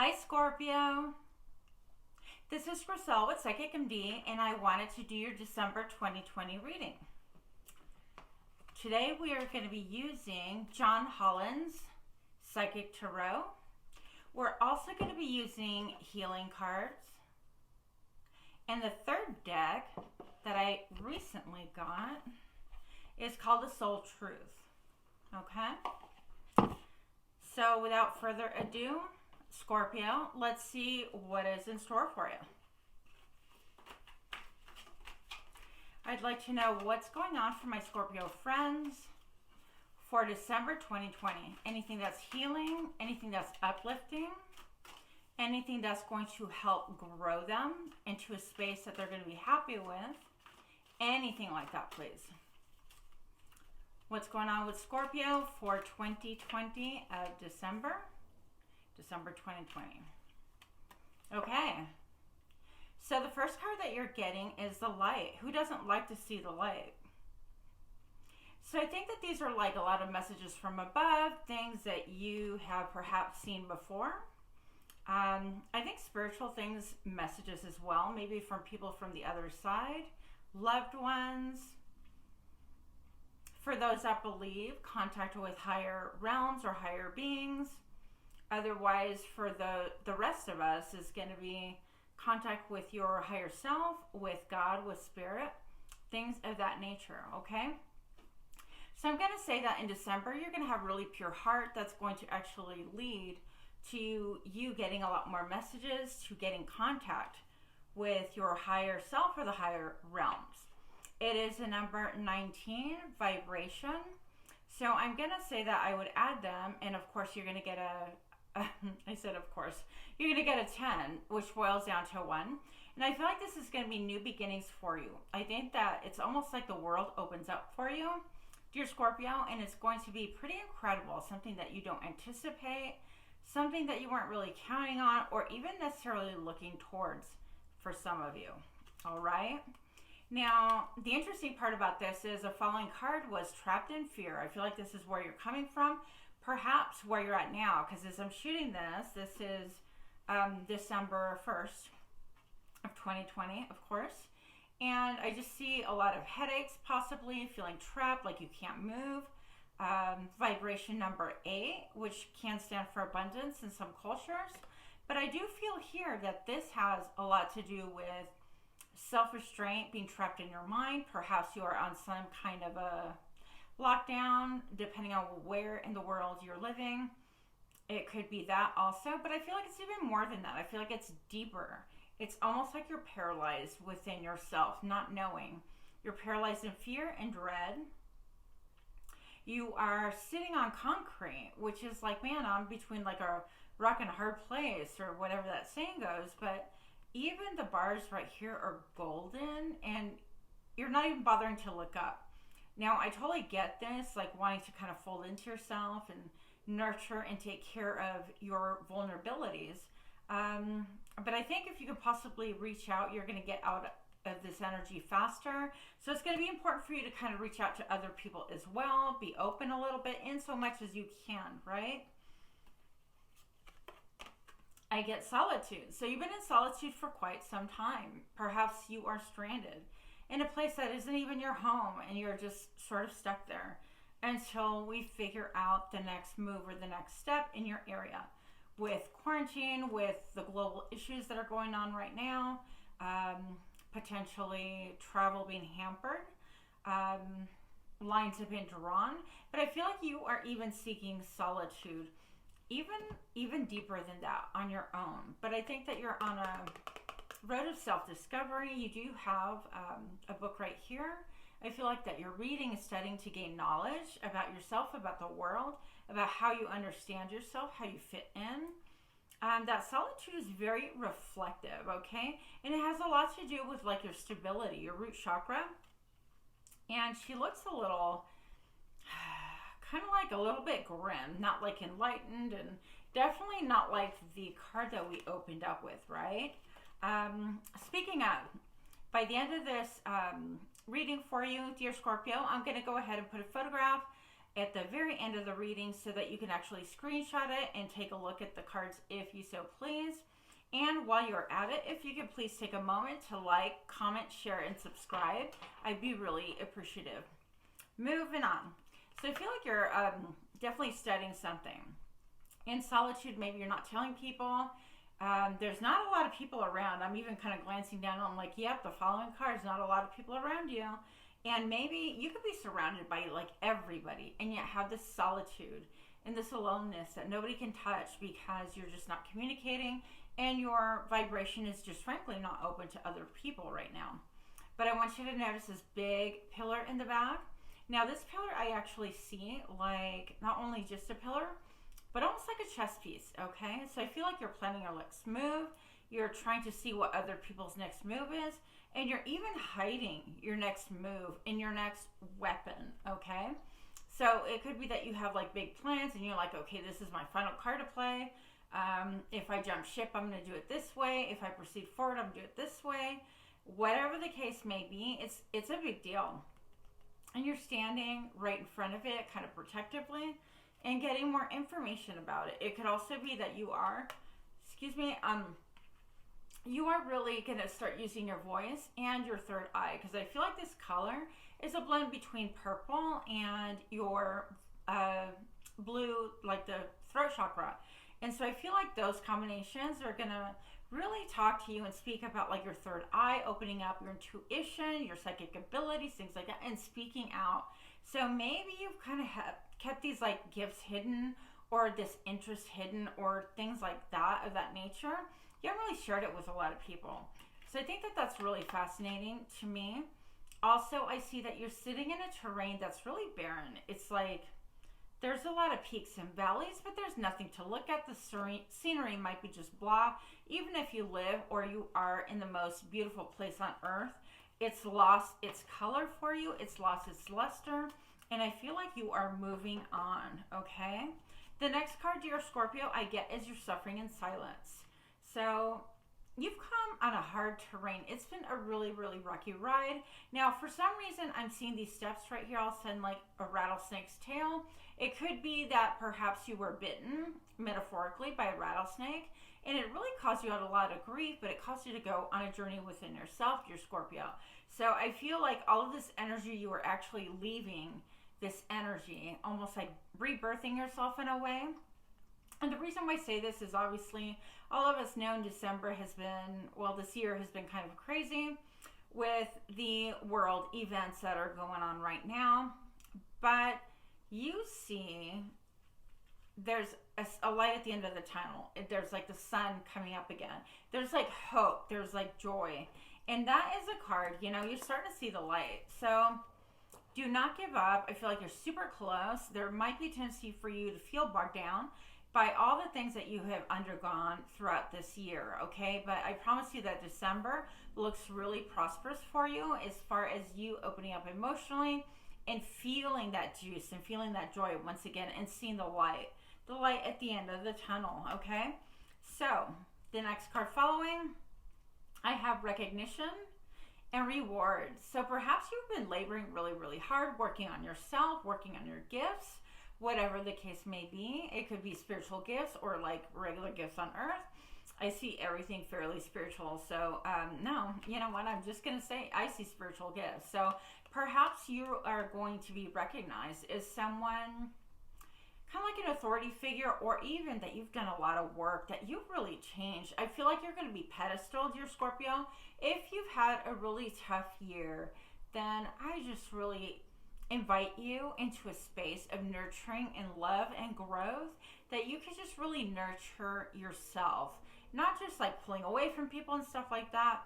Hi Scorpio, this is Griselle with Psychic MD, and I wanted to do your December 2020 reading. Today we are going to be using John Holland's Psychic Tarot. We're also going to be using healing cards. And the third deck that I recently got is called the Soul Truth. Okay? So without further ado, Scorpio, let's see what is in store for you. I'd like to know what's going on for my Scorpio friends for December 2020. Anything that's healing, anything that's uplifting, anything that's going to help grow them into a space that they're going to be happy with. Anything like that, please. What's going on with Scorpio for 2020 of December 2020. Okay. So the first card that you're getting is the light. Who doesn't like to see the light? So I think that these are like a lot of messages from above, things that you have perhaps seen before. I think spiritual things, messages as well, maybe from people from the other side, loved ones. For those that believe, contact with higher realms or higher beings. Otherwise, for the rest of us, is going to be contact with your higher self, with God, with spirit, things of that nature, okay? So I'm going to say that in December, you're going to have really pure heart. That's going to actually lead to you getting a lot more messages, to getting contact with your higher self or the higher realms. It is a number 19, vibration. So I'm going to say that I would add them, and of course you're going to get I said of course, you're going to get a 10, which boils down to a 1. And I feel like this is going to be new beginnings for you. I think that it's almost like the world opens up for you, dear Scorpio, and it's going to be pretty incredible, something that you don't anticipate, something that you weren't really counting on or even necessarily looking towards for some of you. All right? Now, the interesting part about this is the following card was trapped in fear. I feel like this is where you're coming from, perhaps where you're at now, because as I'm shooting this is December 1st of 2020, of course. And I just see a lot of headaches, possibly feeling trapped, like you can't move. Vibration number 8, which can stand for abundance in some cultures. But I do feel here that this has a lot to do with self-restraint, being trapped in your mind. Perhaps you are on some kind of a lockdown, depending on where in the world you're living. It could be that also, but I feel like it's even more than that. I feel like it's deeper. It's almost like you're paralyzed within yourself, not knowing. You're paralyzed in fear and dread. You are sitting on concrete, which is like, man, I'm between like a rock and a hard place, or whatever that saying goes, but even the bars right here are golden, and you're not even bothering to look up. Now, I totally get this, like wanting to kind of fold into yourself and nurture and take care of your vulnerabilities. But I think if you could possibly reach out, you're going to get out of this energy faster. So it's going to be important for you to kind of reach out to other people as well. Be open a little bit in so much as you can, right? I get solitude. So you've been in solitude for quite some time. Perhaps you are stranded in a place that isn't even your home, and you're just sort of stuck there until we figure out the next move or the next step in your area. With quarantine, with the global issues that are going on right now, potentially travel being hampered, lines have been drawn, but I feel like you are even seeking solitude, even deeper than that on your own. But I think that you're on a road of self-discovery. You do have a book right here. I feel like that you're reading and studying to gain knowledge about yourself, about the world, about how you understand yourself, how you fit in. That solitude is very reflective, okay? And it has a lot to do with like your stability, your root chakra. And she looks a little, kind of like a little bit grim, not like enlightened, and definitely not like the card that we opened up with, right? Speaking of, by the end of this reading for you, dear Scorpio, I'm going to go ahead and put a photograph at the very end of the reading so that you can actually screenshot it and take a look at the cards if you so please. And while you're at it, if you could please take a moment to like, comment, share, and subscribe, I'd be really appreciative. Moving on. So I feel like you're definitely studying something. In solitude, maybe you're not telling people. There's not a lot of people around. I'm even kind of glancing down. I'm like, yep, the following cards, not a lot of people around you. And maybe you could be surrounded by like everybody and yet have this solitude and this aloneness that nobody can touch because you're just not communicating and your vibration is just frankly not open to other people right now. But I want you to notice this big pillar in the back. Now this pillar I actually see like not only just a pillar, but almost like a chess piece, okay? So I feel like you're planning your next move. You're trying to see what other people's next move is, and you're even hiding your next move in your next weapon, okay? So it could be that you have like big plans and you're like, okay, this is my final card to play. If I jump ship, I'm gonna do it this way. If I proceed forward, I'm gonna do it this way. Whatever the case may be, it's a big deal. And you're standing right in front of it, kind of protectively, and getting more information about it. It could also be that you are, you are really gonna start using your voice and your third eye, because I feel like this color is a blend between purple and your blue, like the throat chakra. And so I feel like those combinations are gonna really talk to you and speak about like your third eye, opening up your intuition, your psychic abilities, things like that, and speaking out. So maybe you've kind of kept these like gifts hidden or this interest hidden or things like that of that nature. You haven't really shared it with a lot of people. So I think that that's really fascinating to me. Also, I see that you're sitting in a terrain that's really barren. It's like there's a lot of peaks and valleys, but there's nothing to look at. The scenery might be just blah. Even if you live or you are in the most beautiful place on earth, it's lost its color for you. It's lost its luster. And I feel like you are moving on, okay? The next card, dear Scorpio, I get is you're suffering in silence. So you've come on a hard terrain. It's been a really, really rocky ride. Now, for some reason, I'm seeing these steps right here. All of a sudden, like a rattlesnake's tail. It could be that perhaps you were bitten, metaphorically, by a rattlesnake, and it really caused you out a lot of grief, but it caused you to go on a journey within yourself, dear Scorpio. So I feel like all of this energy, you were actually leaving this energy, almost like rebirthing yourself in a way. And the reason why I say this is obviously all of us know December has been, well, this year has been kind of crazy with the world events that are going on right now. But you see there's a light at the end of the tunnel. There's like the sun coming up again. There's like hope. There's like joy. And that is a card, you know, you're starting to see the light. So do not give up. I feel like you're super close. There might be a tendency for you to feel bogged down by all the things that you have undergone throughout this year, okay? But I promise you that December looks really prosperous for you as far as you opening up emotionally and feeling that juice and feeling that joy once again and seeing the light at the end of the tunnel, okay? So the next card following, I have recognition and rewards. So perhaps you've been laboring really, really hard, working on yourself, working on your gifts, whatever the case may be. It could be spiritual gifts or like regular gifts on earth. I see everything fairly spiritual. So no, you know what? I'm just going to say I see spiritual gifts. So perhaps you are going to be recognized as someone kind of like an authority figure, or even that you've done a lot of work, that you've really changed. I feel like you're going to be pedestaled, dear Scorpio. If you've had a really tough year, then I just really invite you into a space of nurturing and love and growth, that you can just really nurture yourself. Not just like pulling away from people and stuff like that,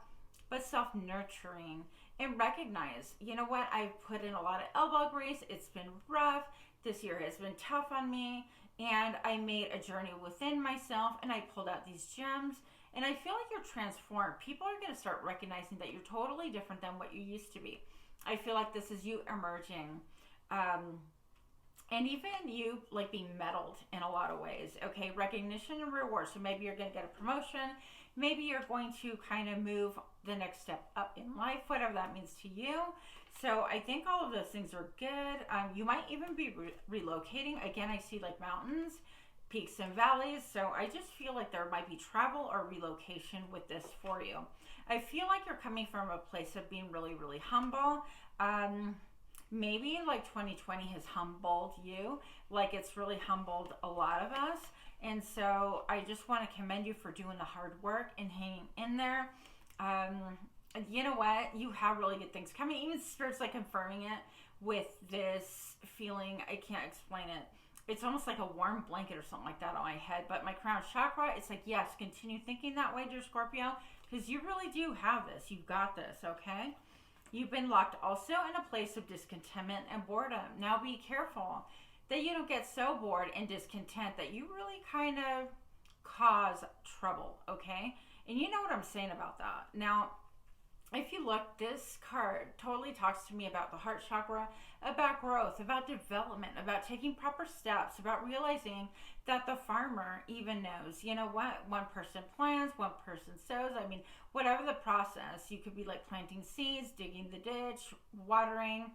but self-nurturing, and recognize, you know what, I've put in a lot of elbow grease. It's been rough. This year has been tough on me, and I made a journey within myself, and I pulled out these gems, and I feel like you're transformed. People are going to start recognizing that you're totally different than what you used to be. I feel like this is you emerging, and even you like being meddled in a lot of ways, okay? Recognition and reward. So maybe you're going to get a promotion. Maybe you're going to kind of move the next step up in life, whatever that means to you. So I think all of those things are good. You might even be relocating. Again, I see like mountains, peaks and valleys. So I just feel like there might be travel or relocation with this for you. I feel like you're coming from a place of being really, really humble. Maybe like 2020 has humbled you, like it's really humbled a lot of us. And so I just want to commend you for doing the hard work and hanging in there. You know what? You have really good things coming. Even Spirit's like confirming it with this feeling. I can't explain it. It's almost like a warm blanket or something like that on my head. But my crown chakra, it's like, yes, continue thinking that way, dear Scorpio, because you really do have this. You've got this, okay? You've been locked also in a place of discontentment and boredom. Now be careful that you don't get so bored and discontent that you really kind of cause trouble, okay? And you know what I'm saying about that. Now, if you look, this card totally talks to me about the heart chakra, about growth, about development, about taking proper steps, about realizing that the farmer even knows, you know what, one person plants, one person sows. I mean, whatever the process, you could be like planting seeds, digging the ditch, watering,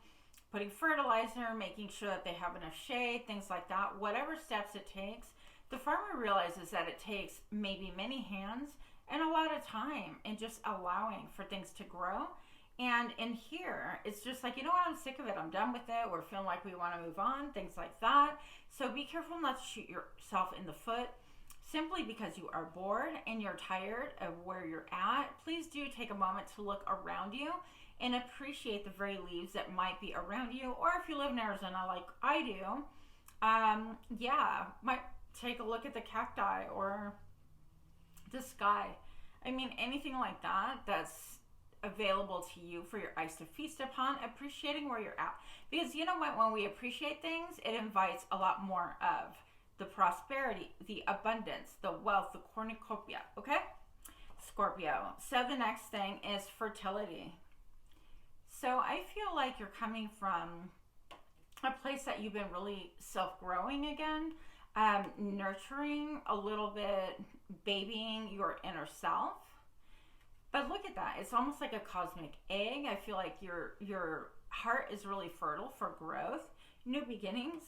putting fertilizer, making sure that they have enough shade, things like that. Whatever steps it takes, the farmer realizes that it takes maybe many hands and a lot of time and just allowing for things to grow. And in here, it's just like, you know what, I'm sick of it. I'm done with it. We're feeling like we want to move on, things like that. So be careful not to shoot yourself in the foot simply because you are bored and you're tired of where you're at. Please do take a moment to look around you and appreciate the very leaves that might be around you. Or if you live in Arizona like I do, might take a look at the cacti or the sky. I mean, anything like that that's available to you for your eyes to feast upon, appreciating where you're at. Because you know what, when we appreciate things, it invites a lot more of the prosperity, the abundance, the wealth, the cornucopia, okay? Scorpio. So the next thing is fertility. So I feel like you're coming from a place that you've been really self-growing again, nurturing a little bit, babying your inner self. But look at that. It's almost like a cosmic egg. I feel like your heart is really fertile for growth, new beginnings.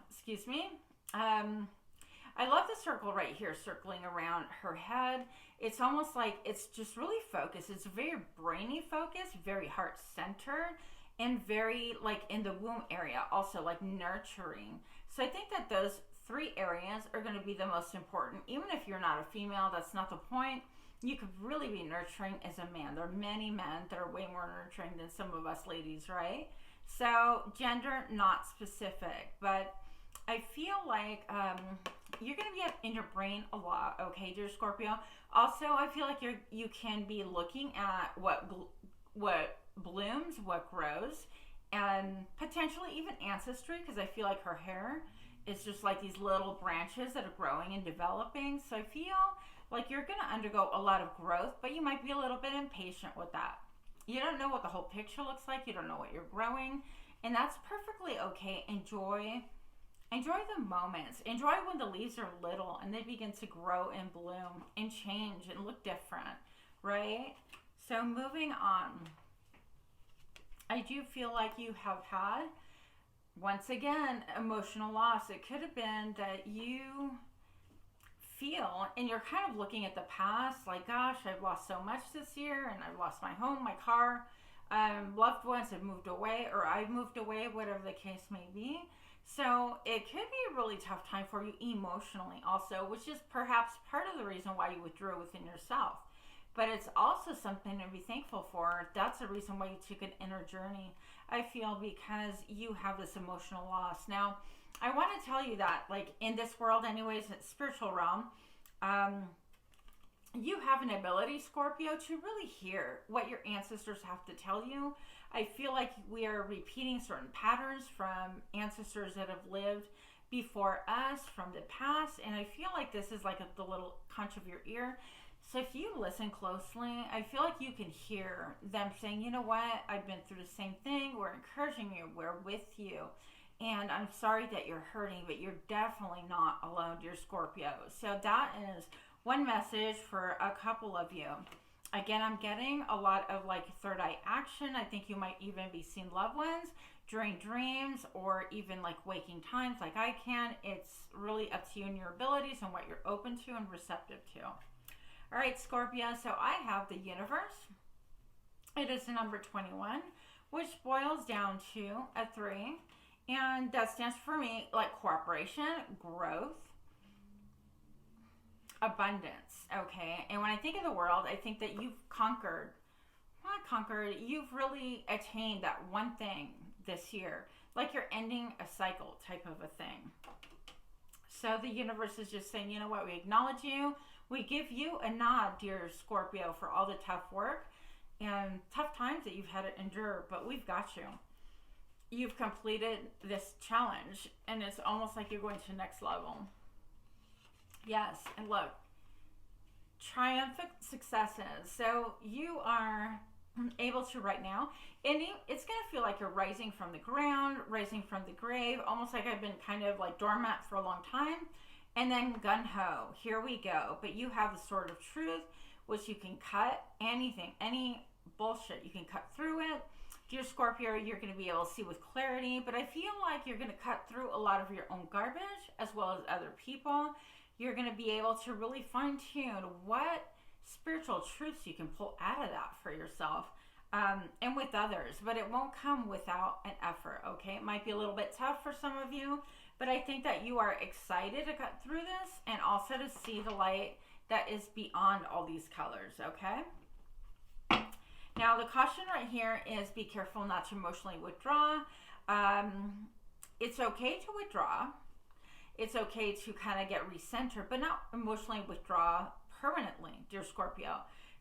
Excuse me. I love the circle right here circling around her head. It's almost like it's just really focused. It's very brainy focused, very heart centered, and very like in the womb area, also like nurturing. So I think that those three areas are going to be the most important. Even if you're not a female, that's not the point. You could really be nurturing as a man. There are many men that are way more nurturing than some of us ladies, right? So gender not specific, but I feel like you're going to be in your brain a lot, okay, dear Scorpio. Also, I feel like you can be looking at what blooms, what grows, and potentially even ancestry, because I feel like her hair is just like these little branches that are growing and developing. So I feel like you're going to undergo a lot of growth, but you might be a little bit impatient with that. You don't know what the whole picture looks like. You don't know what you're growing, and that's perfectly okay. Enjoy the moments. Enjoy when the leaves are little and they begin to grow and bloom and change and look different, right? So moving on, I do feel like you have had, once again, emotional loss. It could have been that you feel, and you're kind of looking at the past, like, gosh, I've lost so much this year, and I've lost my home, my car, loved ones have moved away, or I've moved away, whatever the case may be. So it could be a really tough time for you emotionally also, which is perhaps part of the reason why you withdrew within yourself. But it's also something to be thankful for. That's the reason why you took an inner journey, I feel, because you have this emotional loss. Now, I want to tell you that, like, in this world anyways, in the spiritual realm, you have an ability, Scorpio, to really hear what your ancestors have to tell you. I feel like we are repeating certain patterns from ancestors that have lived before us from the past, and I feel like this is like the little conch of your ear. So if you listen closely, I feel like you can hear them saying, you know what, I've been through the same thing, we're encouraging you, we're with you, and I'm sorry that you're hurting, but you're definitely not alone, dear Scorpio. So that is one message for a couple of you. Again, I'm getting a lot of like third eye action. I think you might even be seeing loved ones during dreams or even like waking times like I can. It's really up to you and your abilities and what you're open to and receptive to. All right, Scorpio, so I have the universe. It is the number 21, which boils down to a 3. And that stands for me like cooperation, growth, abundance, okay? And when I think of the world, I think that you've you've really attained that one thing this year. Like you're ending a cycle type of a thing. So the universe is just saying, you know what, we acknowledge you. We give you a nod, dear Scorpio, for all the tough work and tough times that you've had to endure, but we've got you. You've completed this challenge, and it's almost like you're going to the next level. Yes, and look, triumphant successes. So you are able to right now, and it's going to feel like you're rising from the ground, rising from the grave, almost like I've been kind of like dormant for a long time, and then gun-ho, here we go. But you have the sword of truth, which you can cut anything, any bullshit, you can cut through it. Dear Scorpio, you're going to be able to see with clarity, but I feel like you're going to cut through a lot of your own garbage as well as other people. You're going to be able to really fine-tune what spiritual truths you can pull out of that for yourself and with others, but it won't come without an effort, okay? It might be a little bit tough for some of you, but I think that you are excited to cut through this and also to see the light that is beyond all these colors, okay? Now, the caution right here is be careful not to emotionally withdraw. It's okay to withdraw. It's okay to kind of get recentered, but not emotionally withdraw permanently, dear Scorpio.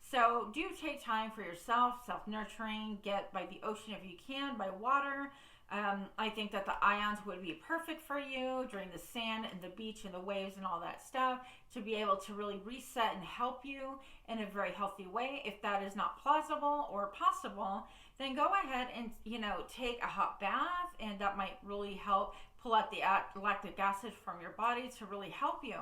So do take time for yourself, self-nurturing, get by the ocean if you can, by water. I think that the ions would be perfect for you during the sand and the beach and the waves and all that stuff to be able to really reset and help you in a very healthy way. If that is not plausible or possible, then go ahead and, take a hot bath, and that might really help pull out the lactic acid from your body to really help you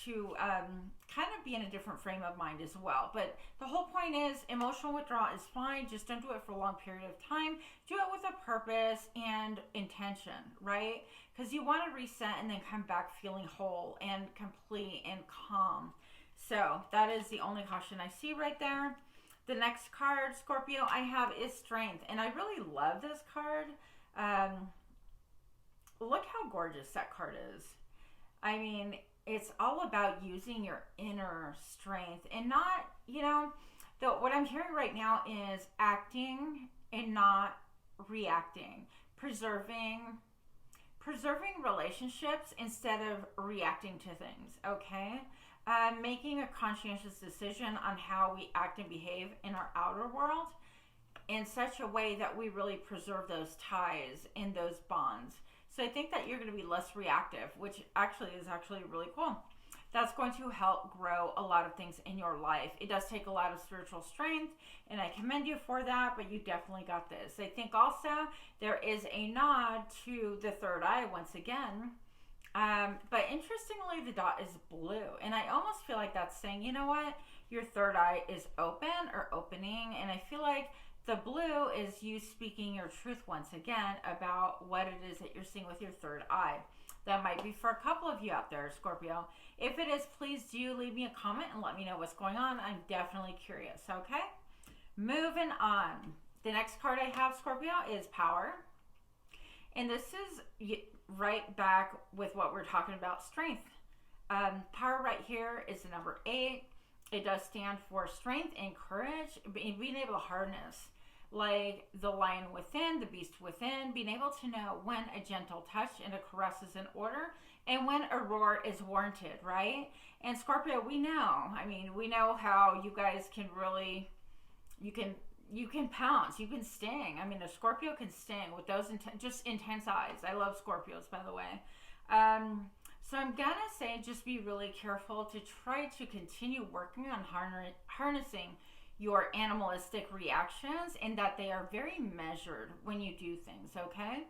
to kind of be in a different frame of mind as well. But the whole point is emotional withdrawal is fine. Just don't do it for a long period of time. Do it with a purpose and intention, right? Because you want to reset and then come back feeling whole and complete and calm. So that is the only caution I see right there. The next card, Scorpio, I have is strength. And I really love this card. Look how gorgeous that card is. I mean, it's all about using your inner strength and not, what I'm hearing right now is acting and not reacting, preserving relationships instead of reacting to things, okay? Making a conscientious decision on how we act and behave in our outer world in such a way that we really preserve those ties and those bonds. So I think that you're going to be less reactive, which actually is really cool. That's going to help grow a lot of things in your life. It does take a lot of spiritual strength, and I commend you for that, but you definitely got this. I think also there is a nod to the third eye once again. But interestingly, the dot is blue. And I almost feel like that's saying, you know what? Your third eye is open or opening. And I feel like the blue is you speaking your truth once again about what it is that you're seeing with your third eye. That might be for a couple of you out there, Scorpio. If it is, please do leave me a comment and let me know what's going on. I'm definitely curious, okay? Moving on. The next card I have, Scorpio, is power. And this is right back with what we're talking about, strength. Power right here is the number 8. It does stand for strength and courage, being able to harness like the lion within, the beast within, being able to know when a gentle touch and a caress is in order and when a roar is warranted, right? And Scorpio, we know how you guys can really, you can pounce, you can sting. I mean, a Scorpio can sting with those just intense eyes. I love Scorpios, by the way. So I'm gonna say just be really careful to try to continue working on harnessing your animalistic reactions, and that they are very measured when you do things, okay?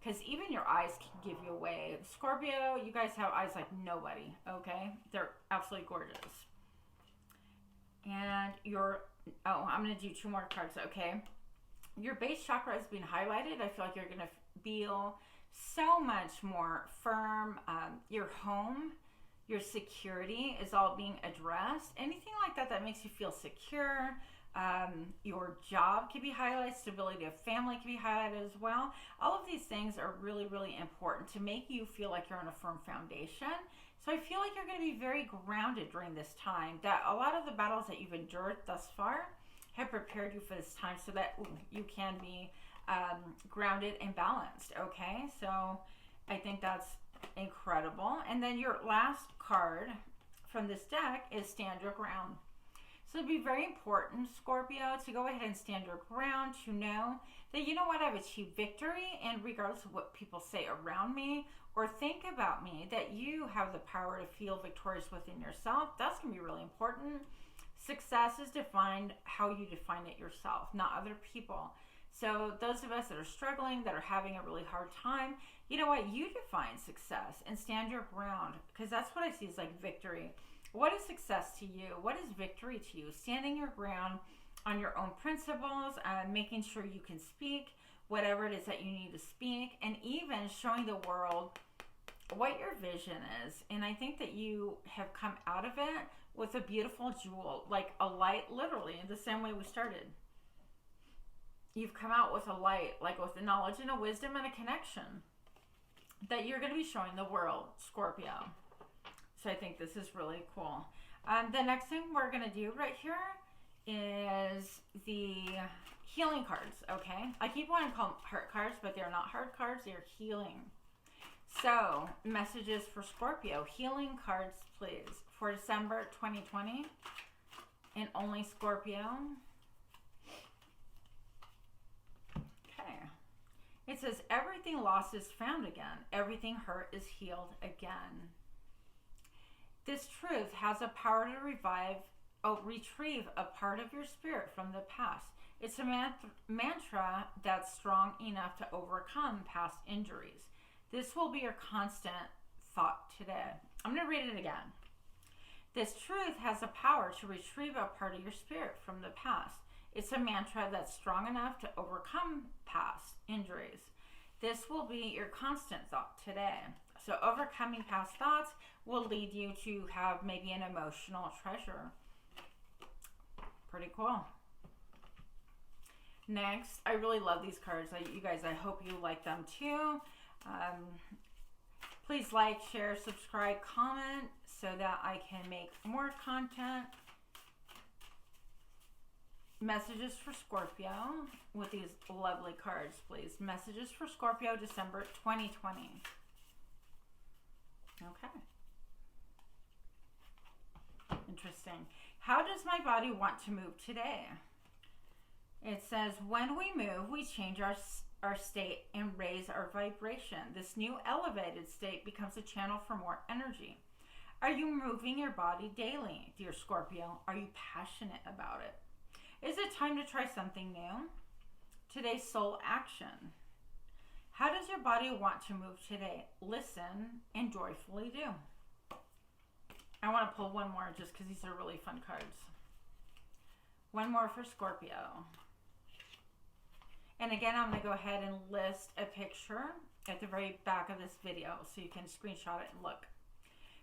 Because even your eyes can give you away. Scorpio, you guys have eyes like nobody, okay? They're absolutely gorgeous. And your Oh, I'm going to do 2 more cards, okay? Your base chakra has been highlighted. I feel like you're going to feel so much more firm. Your home, your security is all being addressed. Anything like that that makes you feel secure. Your job can be highlighted. Stability of family can be highlighted as well. All of these things are really, really important to make you feel like you're on a firm foundation. So I feel like you're going to be very grounded during this time. That a lot of the battles that you've endured thus far have prepared you for this time so that you can be grounded and balanced, okay? So I think that's incredible. And then your last card from this deck is Stand Your Ground. So it'd be very important, Scorpio, to go ahead and stand your ground, to know that, you know what, I've achieved victory, and regardless of what people say around me or think about me, that you have the power to feel victorious within yourself. That's going to be really important. Success is defined how you define it yourself, not other people. So those of us that are struggling, that are having a really hard time, you know what, you define success and stand your ground, because that's what I see is like victory. What is success to you? What is victory to you? Standing your ground on your own principles, making sure you can speak whatever it is that you need to speak, and even showing the world what your vision is. And I think that you have come out of it with a beautiful jewel, like a light, literally, in the same way we started. You've come out with a light, like with a knowledge and a wisdom and a connection that you're going to be showing the world, Scorpio. So I think this is really cool. The next thing we're going to do right here is the healing cards, okay? I keep wanting to call them heart cards, but they're not heart cards, they're healing. So, messages for Scorpio. Healing cards, please, for December 2020. And only Scorpio. Okay. It says, everything lost is found again. Everything hurt is healed again. This truth has a power to retrieve a part of your spirit from the past. It's a mantra that's strong enough to overcome past injuries. This will be your constant thought today. I'm going to read it again. This truth has the power to retrieve a part of your spirit from the past. It's a mantra that's strong enough to overcome past injuries. This will be your constant thought today. So overcoming past thoughts will lead you to have maybe an emotional treasure. Pretty cool. Next, I really love these cards. You guys, I hope you like them too. Please like, share, subscribe, comment so that I can make more content. Messages for Scorpio with these lovely cards, please. Messages for Scorpio, December 2020. Okay. Interesting. How does my body want to move today? It says, when we move, we change our state and raise our vibration. This new elevated state becomes a channel for more energy. Are you moving your body daily, dear Scorpio? Are you passionate about it? Is it time to try something new? Today's soul action. How does your body want to move today? Listen and joyfully do. I want to pull one more just because these are really fun cards. One more for Scorpio. And again, I'm going to go ahead and list a picture at the very back of this video so you can screenshot it and look.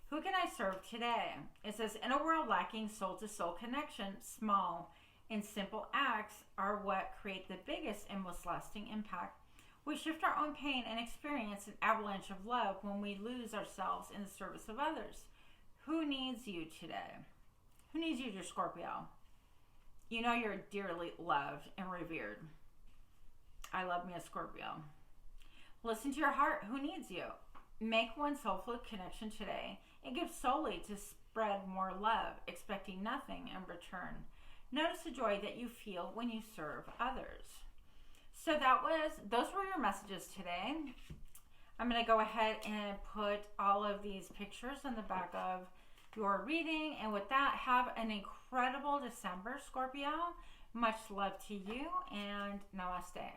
Who can I serve today? It says, in a world lacking soul-to-soul connection, small and simple acts are what create the biggest and most lasting impact. We shift our own pain and experience an avalanche of love when we lose ourselves in the service of others. Who needs you today? Who needs you, dear Scorpio? You know you're dearly loved and revered. I love me a Scorpio. Listen to your heart. Who needs you? Make one soulful connection today and give solely to spread more love, expecting nothing in return. Notice the joy that you feel when you serve others. So those were your messages today. I'm going to go ahead and put all of these pictures in the back of your reading. And with that, have an incredible December, Scorpio. Much love to you and namaste.